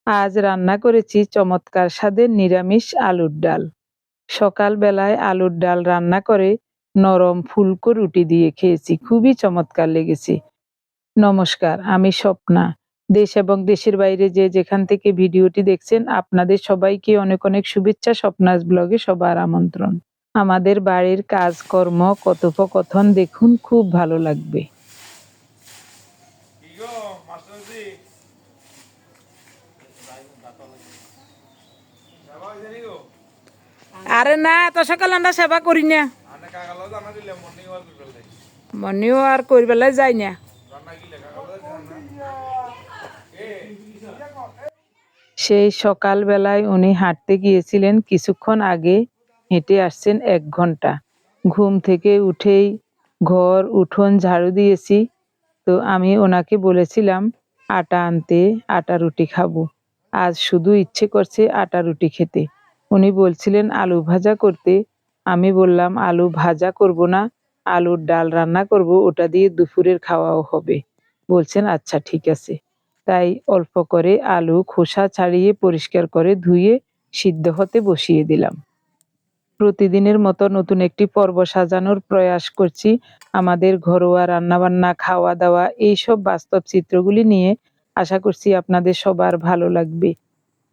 আজ রান্না করেছি চমৎকার স্বাদের নিরামিষ আলুর ডাল। সকালবেলায় আলুর ডাল রান্না করে নরম ফুলকো রুটি দিয়ে খেয়েছি, খুবই চমৎকার লেগেছে। নমস্কার, আমি স্বপ্না। দেশ এবং দেশের বাইরে যে যেখান থেকে ভিডিওটি দেখছেন আপনাদের সবাইকে অনেক অনেক শুভেচ্ছা। স্বপ্নাস ব্লগে সবার আমন্ত্রণ। আমাদের বাড়ির কাজকর্ম কথোপকথন দেখুন, খুব ভালো লাগবে। আরে না, এত সকাল আমরা সেবা করি না, মর্নিং আর করি বেলায় যাই না। সেই সকালবেলায় উনি হাঁটতে গিয়েছিলেন, কিছুক্ষণ আগে হেঁটে আসছেন 1 ঘন্টা। ঘুম থেকে উঠেই ঘর উঠোন ঝাড়ু দিয়েছি। তো আমি ওনাকে বলেছিলাম আটা আনতে, আটা রুটি খাবো। আজ শুধু ইচ্ছে করছে আটা রুটি খেতে। উনি বলছিলেন আলু ভাজা করতে। আমি বললাম আলু ভাজা করব না, আলুর ডাল রান্না করব, ওটা দিয়ে দুপুরের খাওয়াও হবে। বলছেন আচ্ছা ঠিক আছে। তাই অল্প করে আলু খোসা ছাড়িয়ে পরিষ্কার করে ধুয়ে সিদ্ধ হতে বসিয়ে দিলাম। প্রতিদিনের মতো নতুন একটি পর্ব সাজানোর প্রয়াস করছি। আমাদের ঘরোয়া রান্নাবান্না, খাওয়া দাওয়া, এইসব বাস্তব চিত্রগুলি নিয়ে আশা করছি আপনাদের সবার ভালো লাগবে।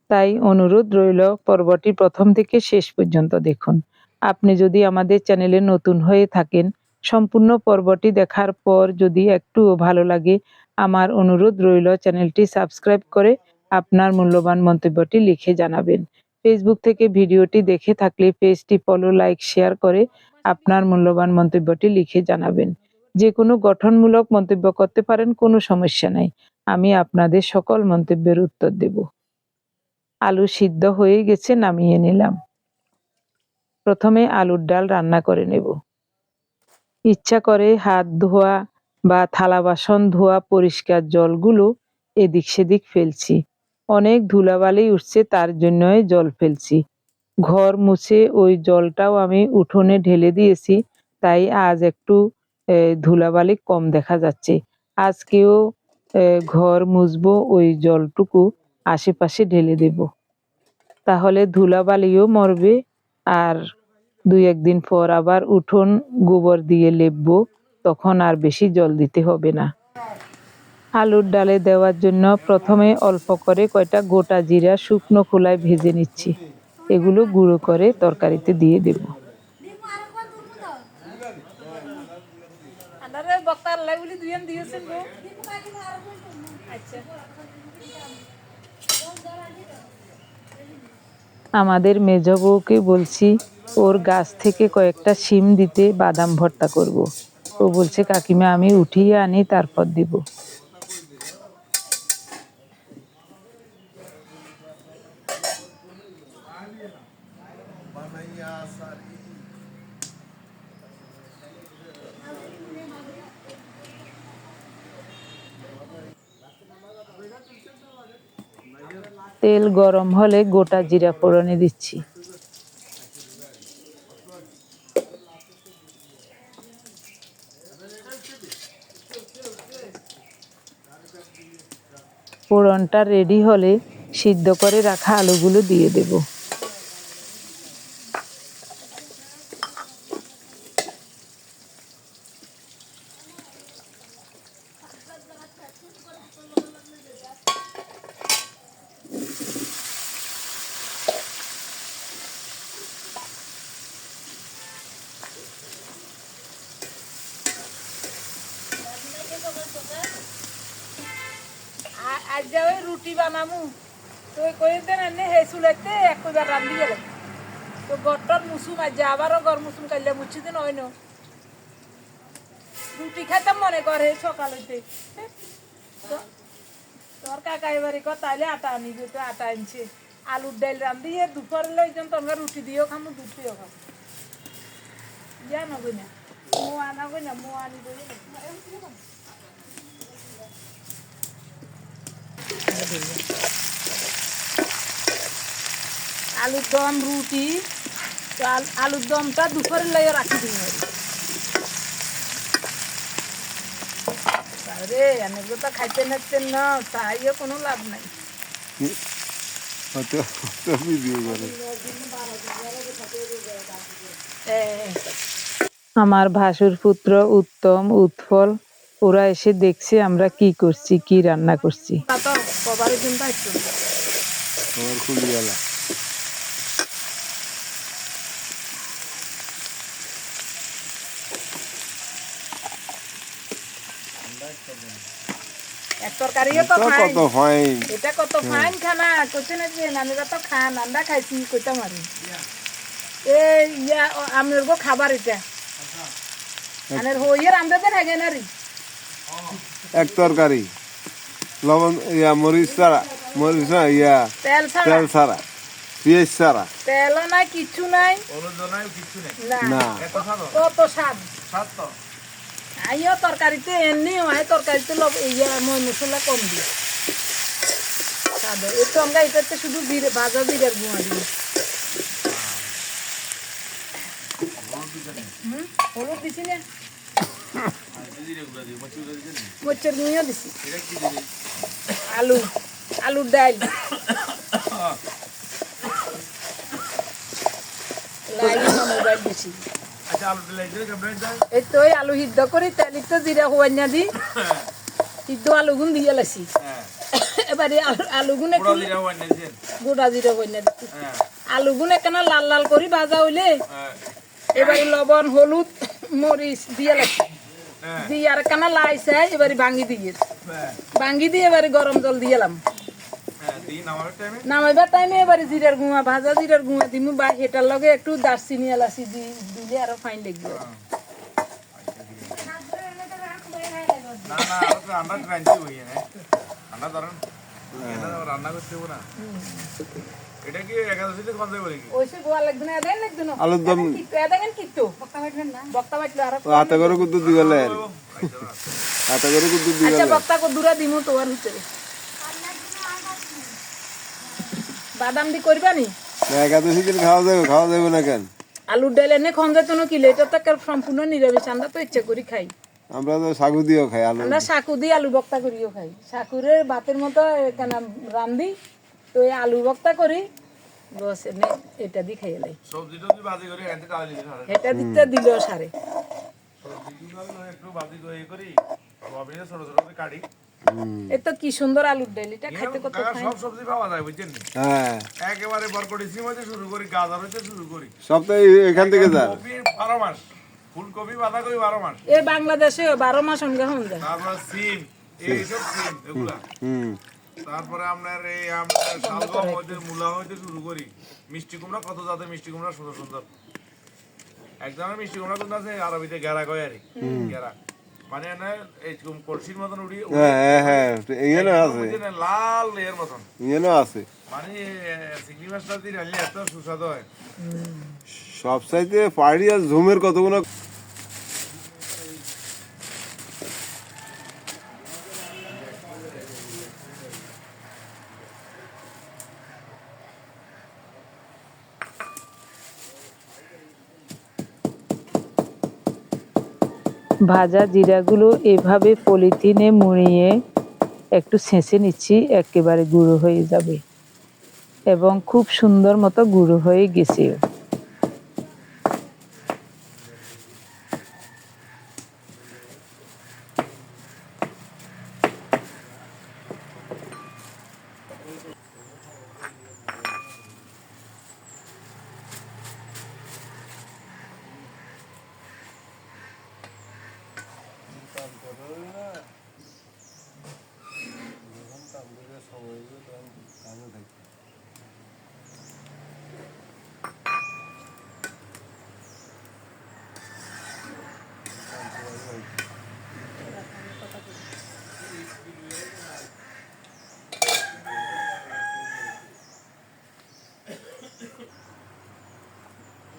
তাই অনুরোধ রইল পর্বটি প্রথম থেকে শেষ পর্যন্ত দেখুন। আপনি যদি আমাদের চ্যানেলে নতুন হয়ে থাকেন, সম্পূর্ণ পর্বটি দেখার পর যদি একটুও ভালো লাগে, আমার অনুরোধ রইল চ্যানেলটি সাবস্ক্রাইব করে আপনার মূল্যবান মন্তব্যটি লিখে জানাবেন। ফেসবুক থেকে ভিডিওটি দেখে থাকলে পেজটি ফলো, লাইক, শেয়ার করে আপনার মূল্যবান মন্তব্যটি লিখে জানাবেন। যে কোনো গঠনমূলক মন্তব্য করতে পারেন, কোনো সমস্যা নাই। আমি আপনাদের সকল মন্তব্যের উত্তর দেব। আলু সিদ্ধ হয়ে গেছে, নামিয়ে নিলাম। প্রথমে আলুর ডাল রান্না করে নেব। ইচ্ছা করে হাত ধোয়া বা থালা বাসন ধোয়া পরিষ্কার জলগুলো এদিক সেদিক ফেলছি। অনেক ধুলাবালি উঠছে, তার জন্যই জল ফেলছি। ঘর মুছে ওই জলটাও আমি উঠোনে ঢেলে দিয়েছি, তাই আজ একটু ধুলাবালি কম দেখা যাচ্ছে। আজকেও ঘর মুছবো, ওই জলটুকু আশেপাশে ঢেলে দেব। তাহলে ধুলাবালিও মরবে, আর 2-1 দিন পর আবার উঠোন গোবর দিয়ে লেপবো, তখন আর বেশি জল দিতে হবে না। আলুর ডালে দেওয়ার জন্য প্রথমে অল্প করে কয়টা গোটা জিরা শুকনো খোলায় ভেজে নিচ্ছি। এগুলো গুঁড়ো করে তরকারিতে দিয়ে দেব। আমাদের মেজ বউকে বলছি ওর গাছ থেকে কয়েকটা শিম দিতে, বাদাম ভর্তা করব। ও বলছে কাকিমা আমি উঠিয়ে আনি তারপর দিব। তেল গরম হলে গোটা জিরা ফোড়নে দিচ্ছি। ফোড়নটা রেডি হলে সিদ্ধ করে রাখা আলুগুলো দিয়ে দেব। আজ যাবে রুটি বানামু, তো কই দেন এনে হেসুলাইতে একবার রান্ধি গেল। তো গটর মুসুম আজ আবারও গর মুসুম কাইলে মুছি দিন হয় না। রুটি খাইতাম মনে করে সকাল হইতে। তোর কাকা এবারে তাইলে আটা আনিবে, তো আটা আনছে। আলুর ডাল রান্ধি দুপুর লইজন তোমরা রুটি দিও খামু, দুধ দিও খামু। জানো কই না মো আনা কই না, মো আনিব। আলুর দম রুটি, তো আলুর দমটা দুপুরের লাগে রাখি দিই। রে এনে তো খাইতে নাচতেন না, তাইও কোনো লাভ নাই। হয়তো ভিডিও করে। আমার ভাসুর পুত্র উত্তম উৎফল ওরা এসে দেখছে আমরা কি করছি, কি রান্না করছি। আমার খুবই গেলা তরকারিও তো কত ফাইন। এটা কত ফাইন খানা কইছে না যে নানিরা তো খান আমরা খাইছি কইতাম আর এই ইয়া আমনের গো খাবার এটা আনের হইয়ের আমরা তো থাকে না রে এক তরকারি লবণ ইয়া মরিচ ছাড়া, মরিচ না ইয়া তেল তেল ছাড়া, পেঁয়াজ ছাড়া। তেলও নাই কিছু নাই না কত স্বাদ আইও তরকারিতে এমনি হয় তরকারিতে ইয়া মই মশলা কম দিই স্বাদ একটু আমরা এটাতে শুধু ভাজা জিরার গুঁড়া দিই হলুদ দিছি না মরিচের গুঁড়ো দিছি আলুর ডাল দিছি এই তো আলু সিদ্ধ করি তেলিত তো জিরা হওয়াইনা দি সিদ্ধ আলুগুন দিয়ে লাইছি এবারে আলুগুন একটু গোটা জিরা হওয়াইনা দিচ্ছি আলুগুন একখানা লাল লাল করে ভাজা হইলে এবারে লবণ হলুদ মরিচ দিয়ে লাইছি দিয়ে আর একখানা লাই চাই এবারে ভাঙ্গি দিয়ে এবারে গরম জল দিয়ে এলাম নামাইবার টাইমে এবারে জিরার গুঁড়া ভাজা জিরার গুঁড়া দিমু বা সেটার লগে একটু দারচিনি এলাচি দিলে আরো ফাইন লাগবে আলুর দম বক্তা বাটলো আর হাতে করে কুদ্দু দিগলে হাতে করে কুদ্দু দিগলে আচ্ছা বক্তা কো দূরা দিমু তোমার ভিতরে বাদাম দি করবা নি একাদশী দিন খাওয়া যাবে না কেন? আলুর ডাল এনে খঞ্জা তো কিলো এটা তো সম্পূর্ণ নিরামিষ আমরা তো ইচ্ছা করি খাই আমরা তো সাগু দিয়েও খাই আলু আমরা সাকু দিয়ে আলু বক্তা করিও খাই সাকুরে ভাতের মতো কেন রান্ধি তো এই আলু বক্তা করি বস এনে এটা দি খাই লাই এটা দিতে দিল সারে এতো কি সুন্দর আলুর ডাল এটা খাইতে কত সব সবজি পাওয়া যায় বুঝছেন হ্যাঁ একেবারে বরকটি সিম হইতে শুরু করি গাজর হইতে শুরু করি সব তো এখান থেকে যায়। কপি 12 মাস ফুলকপি বাঁধাকপি 12 মাস এই বাংলাদেশে 12 মাস অঙ্গে হন যায় তারপর সিম এইসব সিম এগুলা তারপরে আপনার এই শালগম হইতে মূলা হইতে শুরু করি মিষ্টি কুমড়া কত জাতের মিষ্টি কুমড়া সুন্দর সুন্দর একদম মিষ্টি কুমড়া কোন আছে আরবিতে গেরা কয় আর গেরা মানে না এই কলসির মতন উড়ি হ্যাঁ এখানে আছে লাল এর মতন এখানে আছে মানে চিংড়ি মাছটা দিয়ে রাখলে এত সুস্বাদু হয় সব চাইতে পাহাড়ি আর ঝুমের কতগুলো ভাজা জিরাগুলো এভাবে পলিথিনে মুড়িয়ে একটু ছেঁচে নিচ্ছি, একেবারে গুঁড়ো হয়ে যাবে এবং খুব সুন্দর মতো গুঁড়ো হয়ে গেছে।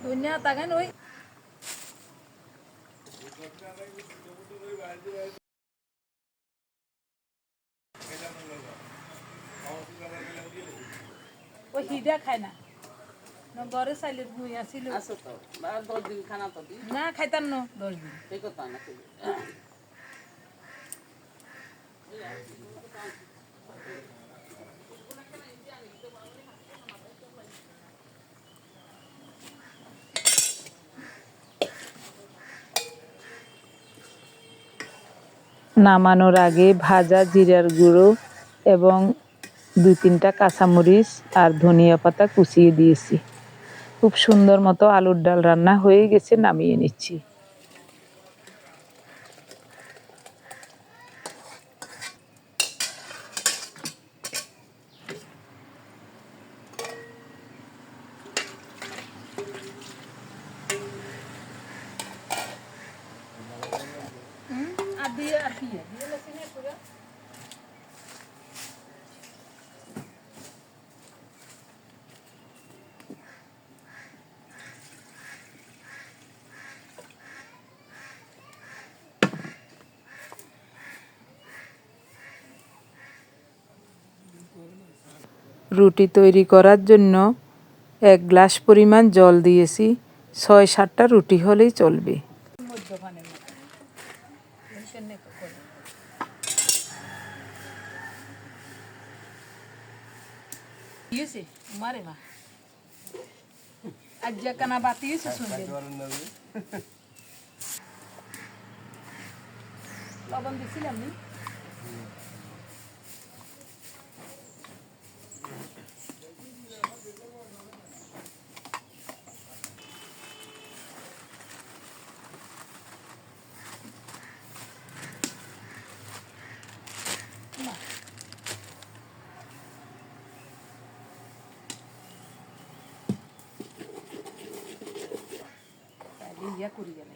দুনিয়া তাকান ওই ওই হিডা খায় না ঘরে চাইলে গুই আসিল না খাইতাম না 10 দিন নামানোর আগে ভাজা জিরার গুঁড়ো এবং 2-3টা কাঁচামরিচ আর ধনিয়া পাতা কুচিয়ে দিয়েছি। খুব সুন্দর মতো আলুর ডাল রান্না হয়ে গেছে, নামিয়ে নিচ্ছি। আর দিয়ে আর কি দিয়ে লেছি না পুরো রুটি তৈরি করার জন্য 1 গ্লাস পরিমাণ জল দিয়েছি। 6-7টা রুটি হলেই চলবে। মধ্যখানের মতো টেনশন নেই তো করে দিয়েছে মারে মা আজ যে কানা বাতিয়েছে শুনবে লবণ দিছিলাম নি ইয়া করি গেলে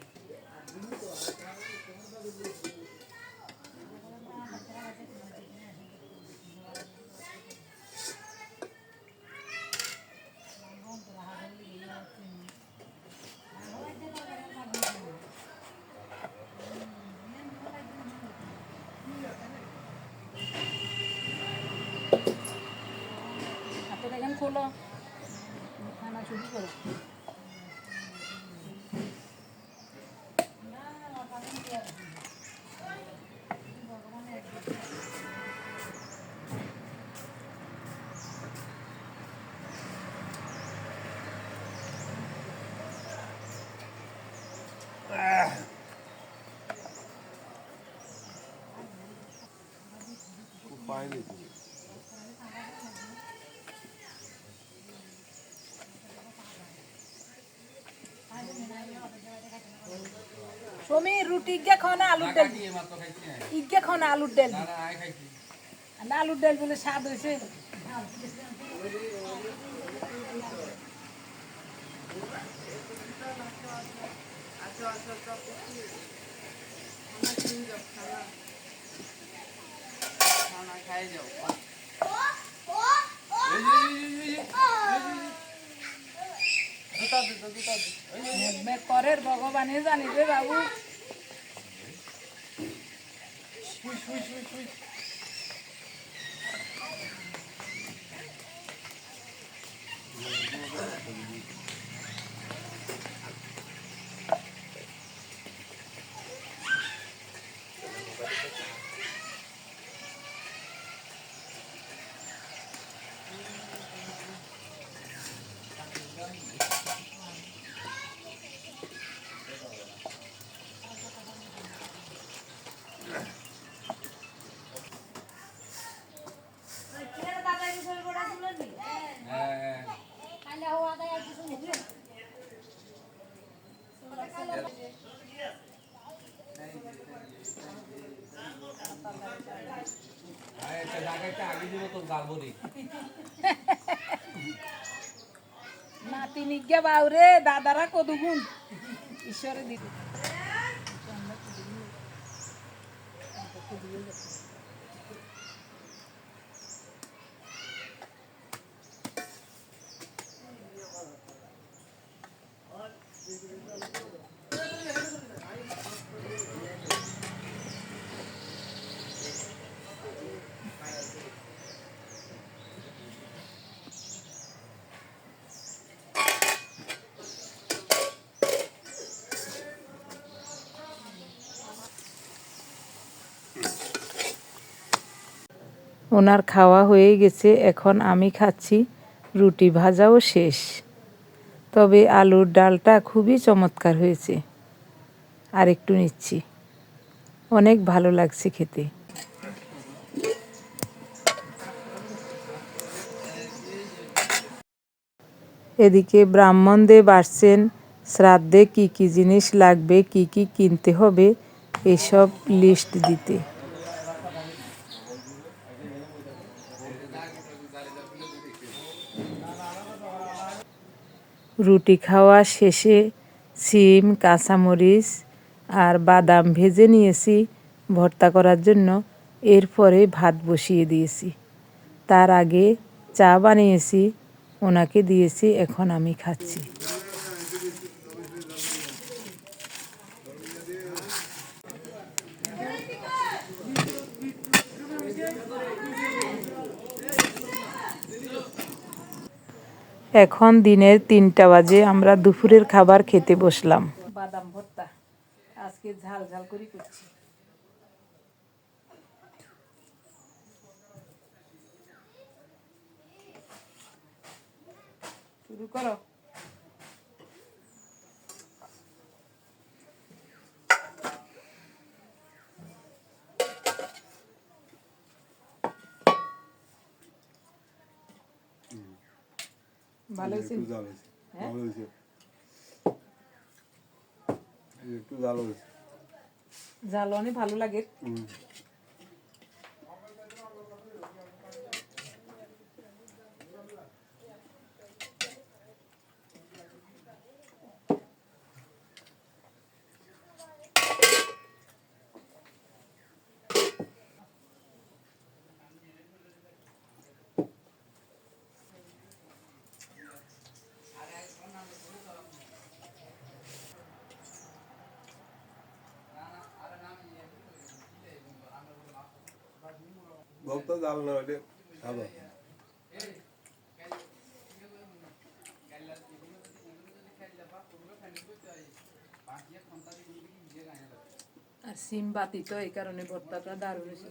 হাতে দেখেন খোলো খানা শুরু করো পাইনি সমীর রুটি ইজ্ঞা খাও না আলুর ডাল ইজ্ঞা খাও না আলুর ডাল না আলুর ডাল বলে স্বাদ হয়েছে করের ভগবানে জানিবে বাবু নাতি নিজ্ঞা বাউরে দাদারা কদুগুন ঈশ্বরে দিদি ওনার খাওয়া হয়ে গেছে, এখন আমি খাচ্ছি। রুটি ভাজাও শেষ, তবে আলুর ডালটা খুবই চমৎকার হয়েছে। আর একটু নিচ্ছি। অনেক ভালো লাগছে খেতে। এদিকে ব্রাহ্মণদেব আসছেন শ্রাদ্ধে কি কি জিনিস লাগবে, কি কি কিনতে হবে এসব লিস্ট দিতে। রুটি খাওয়া শেষে সিম, কাঁচামরিচ আর বাদাম ভেজে নিয়েছি ভর্তা করার জন্য। এরপরে ভাত বসিয়ে দিয়েছি। তার আগে চা বানিয়েছি, ওনাকে দিয়েছি, এখন আমি খাচ্ছি। এখন দিনের 3টা বাজে, আমরা দুপুরের খাবার খেতে বসলাম। বাদাম ভর্তা আজকে ঝাল ঝাল করে করছি। শুরু করো। ভালো হয়েছে? একটু জাল হয়েছে, ভালো হয়েছে, একটু জাল হয়েছে। ঝাল অনেক ভালো লাগে। ভক্ত জাল না ওইটা খাবো। আর সিম বাতি তো এই কারণে ভর্তাটা দারুণ হয়েছে।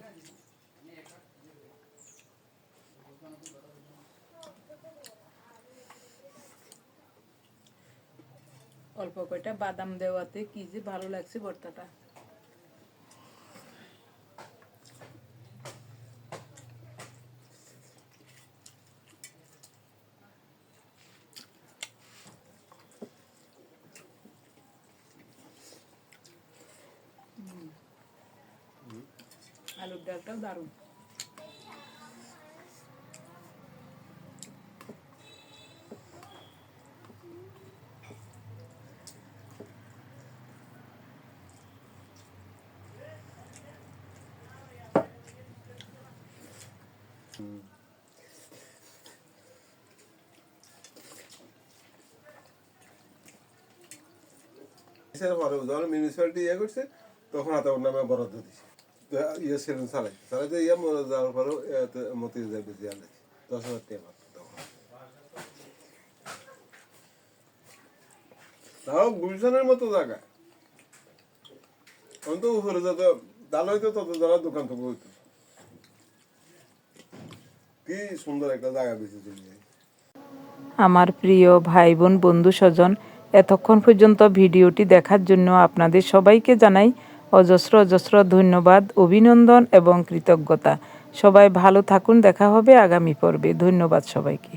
অল্প কয়টা বাদাম দেওয়াতে কি যে ভালো লাগছে ভর্তাটা। আলুর ডালটাও দারুণ। পরে যখন মিউনিসিপ্যালিটি ইয়ে করছে তখন হাতে ওর নামে বরাদ্দ দিছে। ইয়ে সেলুন চালাইতে ইয়ে মরে যাওয়ার পরেও মতি যাবে দিয়ে আনছে 10,000 টাকা মাত্র তখন। তাও গুলশানের মতো জায়গা তখন তো উপরে যত ডাল হইতো তত যারা দোকান থেকে হইতো। কি সুন্দর একটা জায়গা বেশি চলে যায়। আমার প্রিয় ভাই বোন, বন্ধু স্বজন, এতক্ষণ পর্যন্ত ভিডিওটি দেখার জন্য আপনাদের সবাইকে জানাই অজস্র অজস্র ধন্যবাদ, অভিনন্দন এবং কৃতজ্ঞতা। সবাই ভালো থাকুন, দেখা হবে আগামী পর্বে। ধন্যবাদ সবাইকে।